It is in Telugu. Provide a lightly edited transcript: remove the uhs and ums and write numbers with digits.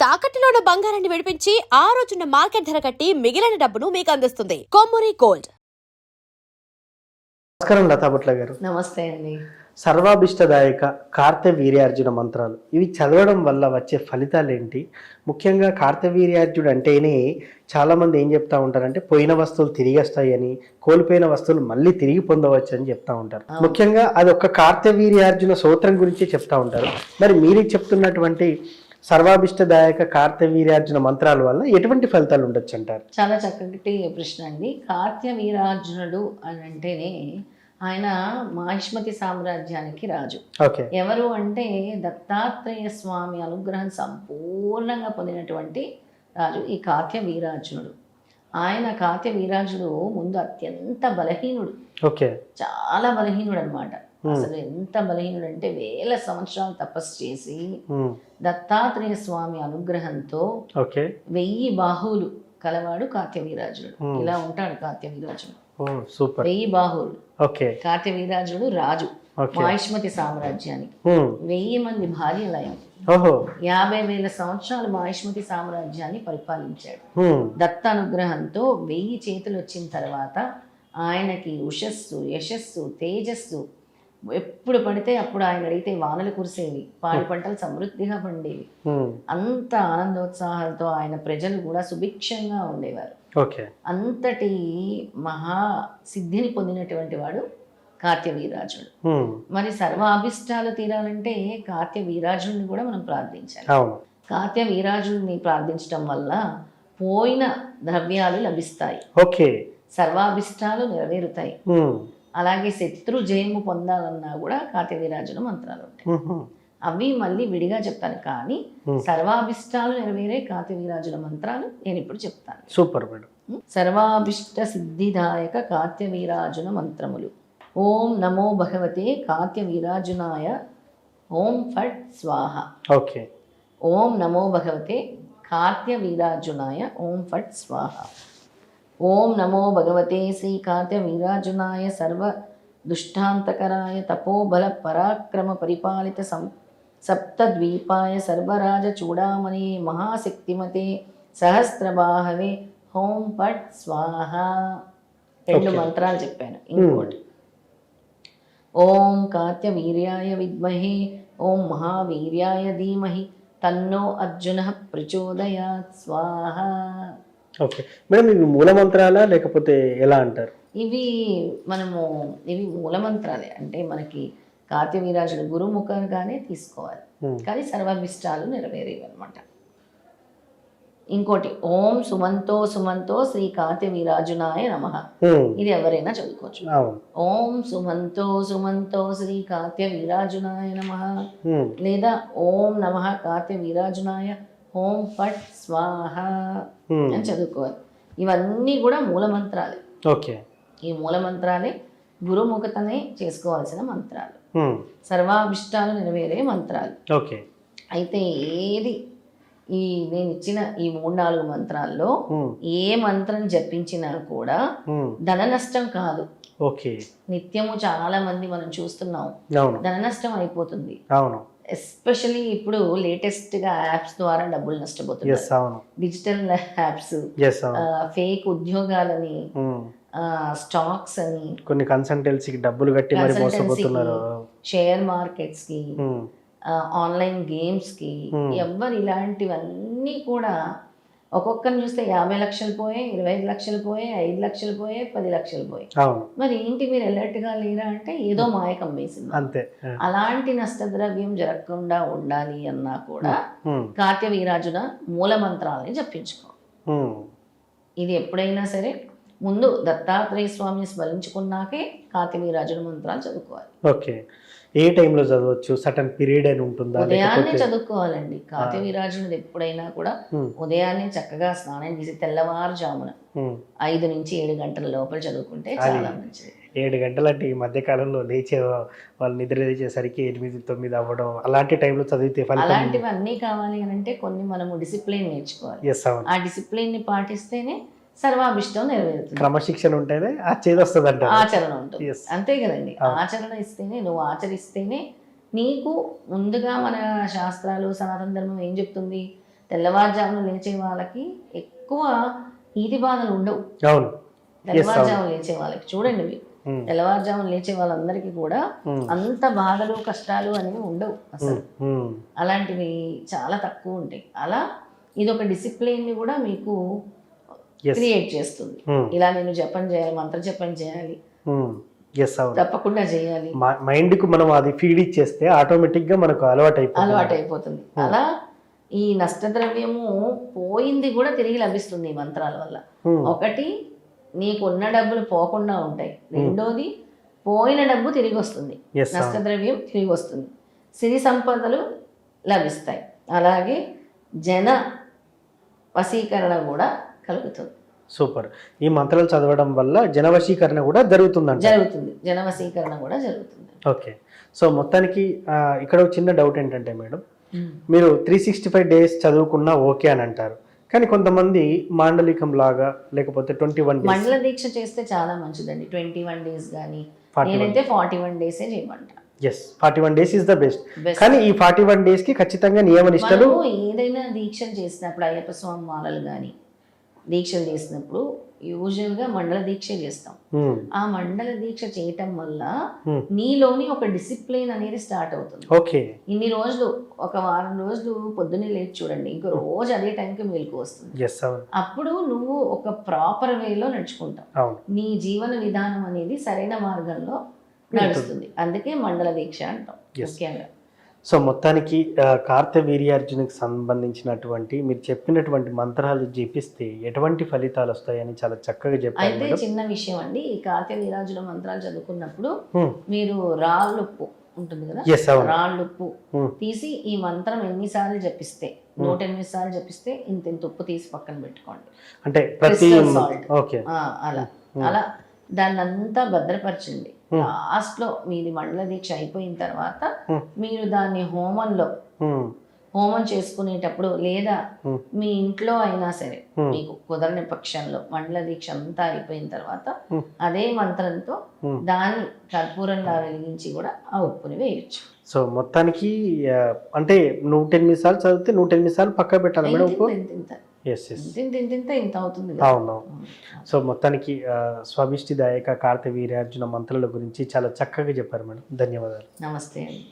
తాకట్టులో ఉన్న బంగారాన్ని విడిపించి ఆ రోజున్న మార్కెట్ ధర కట్టి మిగిలిన డబ్బును మీకు అందిస్తుంది కొమ్మూరి గోల్డ్. నమస్కారం లతాభట్ల గారు. నమస్తే అండి. సర్వాభిష్టదాయక కార్తవీర్యార్జున మంత్రాలు ఇవి చదవడం వల్ల వచ్చే ఫలితాలు ఏంటి? ముఖ్యంగా కార్తవీర్యార్జుడు అంటేనే చాలామంది ఏం చెప్తా ఉంటారంటే పోయిన వస్తువులు తిరిగి వస్తాయని, కోల్పోయిన వస్తువులు మళ్ళీ తిరిగి పొందవచ్చు అని చెప్తా ఉంటారు. ముఖ్యంగా అది ఒక కార్తవీర్యార్జున స్తోత్రం గురించి చెప్తా ఉంటారు. మరి మీరు చెప్తున్నటువంటి సర్వాభిష్టదాయక కార్తవీర్యార్జున మంత్రాల వల్ల ఎటువంటి ఫలితాలు ఉండొచ్చు అంటారు? చాలా చక్కటి ప్రశ్న అండి. కార్తవీర్యార్జునుడు అని అంటేనే ఆయన మాహిష్మతి సామ్రాజ్యానికి రాజు. ఎవరు అంటే దత్తాత్రేయ స్వామి అనుగ్రహం సంపూర్ణంగా పొందినటువంటి రాజు ఈ కార్తవీర్యార్జునుడు. ఆయన కార్తవీర్యార్జునుడు ముందు అత్యంత బలహీనుడు, చాలా బలహీనుడు అనమాట. అసలు ఎంత బలహీనుడు అంటే 1000 సంవత్సరాలు తపస్సు చేసి దత్తాత్రేయ స్వామి అనుగ్రహంతో 1000 బాహువులు కలవాడు కార్తవీర్యార్జునుడు. ఇలా ఉంటాడు కార్తవీర్యార్జునుడు. 1000 బాహువులు. కార్తవీర్యార్జునుడు రాజు మాహిష్మతి సామ్రాజ్యానికి. 1000 మంది భార్యలయం. 50,000 సంవత్సరాలు మాహిష్మతి సామ్రాజ్యాన్ని పరిపాలించాడు. దత్త అనుగ్రహంతో 1000 చేతులు వచ్చిన తర్వాత ఆయనకి ఉషస్సు, యశస్సు, తేజస్సు ఎప్పుడు పడితే అప్పుడు ఆయన అడిగితే వానలు కురిసేవి, పాడి పంటలు సమృద్ధిగా పండేవి. అంత ఆనందోత్సాహాలతో ఆయన ప్రజలు కూడా సుభిక్షంగా ఉండేవారు. అంతటి మహా సిద్ధిని పొందినటువంటి వాడు కార్తవీర్యార్జునుడు. మరి సర్వాభిష్టాలు తీరాలంటే కార్తవీర్యార్జునుడిని కూడా మనం ప్రార్థించాలి. కార్తవీర్యార్జునుడిని ప్రార్థించడం వల్ల పోయిన ద్రవ్యాలు లభిస్తాయి, సర్వాభిష్టాలు నెరవేరుతాయి. అలాగే శత్రు జయము పొందాలన్నా కూడా కార్తవీర్యార్జున మంత్రాలు ఉంటాయి. అవి మళ్ళీ విడిగా చెప్తాను, కానీ సర్వాభిష్టాలు నెరవేరే కార్తవీర్యార్జున మంత్రాలు నేను ఇప్పుడు చెప్తాను. Super madam. సర్వాభిష్ట సిద్ధిదాయక కార్తవీర్యార్జున మంత్రములు. ఓం నమో భగవతే కార్తవీర్యార్జునాయ ఓం ఫట్ స్వాహ. ఓం నమో భగవతే కార్తవీర్యార్జునాయ ఓం ఫట్ స్వాహ. ఓం నమో భగవతే శ్రీ కార్తవీర్యార్జునాయ సర్వ దుష్టాంతకరాయ తపోబల పరాక్రమ పరిపాలిత సప్తద్వీపాయ సర్వరాజ చూడామణి మహాశక్తిమతే సహస్రబాహవే ఓం ఫట్ స్వాహ. 2 మంత్రాలు చెప్పాను. ఇంకోటి ఓం కార్తవీర్యాయ విద్మహే ఓం మహావీర్యాయ ధీమహి తన్నో అర్జున ప్రచోదయాత్ స్వాహ. మేడం ఇవి మూల మంత్రాలా లేకపోతే ఎలా అంటారు? ఇవి మూల మంత్రాలే. అంటే మనకి కార్తవీర్యార్జునుడు గురుముఖంగానే తీసుకోవాలి, కానీ సర్వాభిష్టాలు నెరవేరేవి అనమాట. ఇంకోటి ఓం సుమంతో సుమంతో శ్రీ కార్తవీర్యార్జునాయ నమః. ఇది ఎవరైనా చదువుకోవచ్చు. ఓం సుమంతో సుమంతో శ్రీ కార్తవీర్యార్జునాయ నమః, లేదా ఓం నమః కార్తవీర్యార్జునాయ ఓం ఫట్ స్వాహ అని చదువుకోవాలి. ఇవన్నీ కూడా మూల మంత్రాలే. ఈ మూల మంత్రాలే గురుముఖతనే చేసుకోవాల్సిన మంత్రాలు, సర్వాభిష్టాలు నెరవేరే మంత్రాలు. అయితే ఏది నేను ఇచ్చిన ఈ 3-4 మంత్రాల్లో ఏ మంత్రం జపించినా కూడా ధన నష్టం కాదు. నిత్యము చాలా మంది మనం చూస్తున్నాం ధన నష్టం అయిపోతుంది. ఎస్పెషలీ ఇప్పుడు లేటెస్ట్ గా యాప్స్ ద్వారా డబ్బులు నష్టపోతున్నారు. డిజిటల్ యాప్స్, ఫేక్ ఉద్యోగాలని, స్టాక్స్ అని, కొన్ని కన్సల్టెన్సీకి డబ్బులు కట్టి మరి మోసపోతున్నారు, షేర్ మార్కెట్స్ కి, ఆన్లైన్ గేమ్స్ కి, ఎవరు ఇలాంటివన్నీ కూడా ఒక్కొక్కరిని చూస్తే 50 లక్షలు పోయాయి, 25 లక్షలు పోయాయి, 5 లక్షలు పోయాయి, 10 లక్షలు పోయాయి. మరి ఏంటి మీరు అలర్ట్గా లేరా అంటే ఏదో మాయ కమ్మేసింది అంతే. అలాంటి నష్టద్రవ్యం జరగకుండా ఉండాలి అన్నా కూడా కార్తవీర్యార్జున మూల మంత్రాలని జపించుకో. ఇది ఎప్పుడైనా సరే ముందు దత్తాత్రేయ స్వామిని స్మరించుకున్నాకే కార్తవీర్యార్జున మంత్రాలు చదువుకోవాలి. ఏ టైంలో చదవచ్చు? సటన్ పీరియడ్ అని ఉంటుందా? ఉదయాన్నే చదువుకోవాలండి. కార్తవీర్యార్జునుడు ఎప్పుడైనా కూడా ఉదయాన్నే చక్కగా స్నానం చేసి తెల్లవారుజామున 5 నుంచి 7 గంటల లోపల చదువుకుంటే చాలా మంచిది. 7 గంటలంటే ఈ మధ్య కాలంలో లేచే వాళ్ళు నిద్ర లేచేసరికి 8-9 అవ్వడం, అలాంటి టైంలో చదివితే అలాంటివి అన్నీ కావాలి అని అంటే కొన్ని మనము డిసిప్లిన్ నేర్చుకోవాలి. ఆ డిసిప్లిన్ ని పాటిస్తేనే సర్వాభిష్టం నెరవేరుతుంది. క్రమశిక్షణ ఉంటేనే వస్తుంది, ఆచరణ ఉంటుంది. అంతే కదండి. ఆచరణ ఇస్తేనే, నువ్వు ఆచరిస్తేనే నీకు ముందుగా మన శాస్త్రాలు సనాతన ధర్మం ఏం చెప్తుంది, తెల్లవారుజామున లేచే వాళ్ళకి ఎక్కువ ఈతి బాధలు ఉండవు. అవును. తెల్లవారుజామున లేచే వాళ్ళకి చూడండి మీరు, తెల్లవారుజామున లేచే వాళ్ళందరికీ కూడా అంత బాధలు కష్టాలు అనేవి ఉండవు అసలు. అలాంటివి చాలా తక్కువ ఉంటాయి. అలా ఇది ఒక డిసిప్లిన్ని కూడా మీకు క్రియేట్ చేస్తుంది. ఇలా నేను జపం చేయాలి, మంత్ర జపం చేయాలి, తప్పకుండా చేయాలి. మైండ్ కు మనం అది ఫీడ్ ఇచ్చేస్తే ఆటోమేటిక్ గా మనకు అలవాటు అయిపోతుంది. అలా ఈ నష్టద్రవ్యము పోయింది కూడా తిరిగి లభిస్తుంది ఈ మంత్రాల వల్ల. ఒకటి, నీకున్న డబ్బులు పోకుండా ఉంటాయి. రెండోది, పోయిన డబ్బు తిరిగి వస్తుంది, నష్టద్రవ్యం తిరిగి వస్తుంది, సిరి సంపదలు లభిస్తాయి. అలాగే జన వశీకరణ కూడా కలుగుతుంది. సూపర్. ఈ మంత్రాలు చదవడం వల్ల జనవశీకరణ కూడా జరుగుతుంది. జనవశీకరణ కూడా జరుగుతుంది. ఓకే. సో మొత్తానికి ఇక్కడ ఒక చిన్న డౌట్ ఏంటంటే మేడం, మీరు 365 డేస్ చదువుకున్నా ఓకే అని అంటారు, కానీ కొంతమంది మాండలికం లాగా లేకపోతే 21 డేస్ మండల దీక్ష చేస్తే చాలా మంచిదండి. 21 డేస్ కానీ, నేనైతే 41 డేసే చేయమంటా. 41 డేస్ ఇస్ ద బెస్ట్. కానీ ఈ 41 డేస్ కి ఖచ్చితంగా నియమ నిష్టలు, ఏదైనా దీక్షలు చేసినప్పుడు అయ్యప్ప స్వామి మాలలు కానీ దీక్షలు చేసినప్పుడు యూజువల్గా మండల దీక్ష చేస్తాం. ఆ మండల దీక్ష చేయటం వల్ల నీలోని ఒక డిసిప్లిన్ అనేది స్టార్ట్ అవుతుంది. ఓకే. ఇన్ని రోజులు, ఒక వారం రోజులు పొద్దున్నే లేచి చూడండి, ఇంకో రోజు అదే టైంకి మేలుకు వస్తుంది. అప్పుడు నువ్వు ఒక ప్రాపర్ వేలో నడుచుకుంటావు. నీ జీవన విధానం అనేది సరైన మార్గంలో నడుస్తుంది. అందుకే మండల దీక్ష అంటాం ముఖ్యంగా. సో మొత్తానికి కార్తవీర్యార్జునికి సంబంధించినటువంటి మీరు చెప్పినటువంటి మంత్రాలు జపిస్తే ఎటువంటి ఫలితాలు వస్తాయని చాలా చక్కగా చెప్పారు. అయితే చిన్న విషయం అండి, ఈ కార్తవీర్యార్జున మంత్రాలు చదువుకున్నప్పుడు మీరు రాళ్ళుప్పు ఉంటుంది కదా, రాళ్ళుప్పు తీసి ఈ మంత్రం ఎన్నిసార్లు జపిస్తే 108 సార్లు జపిస్తే ఇంత ఉప్పు తీసి పక్కన పెట్టుకోండి. అంటే ప్రతి అలా దాన్ని అంతా భద్రపరచండి. లాస్ట్ లో మీది మండల దీక్ష అయిపోయిన తర్వాత మీరు దాన్ని హోమం చేసుకునేటప్పుడు, లేదా మీ ఇంట్లో అయినా సరే మీకు కుదరని పక్షంలో మండల దీక్ష అంతా అయిపోయిన తర్వాత అదే మంత్రంతో దాన్ని కర్పూరంలా వెలిగించి కూడా ఆ ఉప్పుని వేయచ్చు. సో మొత్తానికి అంటే 108 సార్లు చదివితే 108 సార్లు పక్క పెట్టాలి మేడం. ఇంత అవుతుంది. అవును. సో మొత్తానికి స్వామిష్టిదాయక కార్తవీర్యార్జున మంత్రాల గురించి చాలా చక్కగా చెప్పారు మేడం. ధన్యవాదాలు. నమస్తే అండి.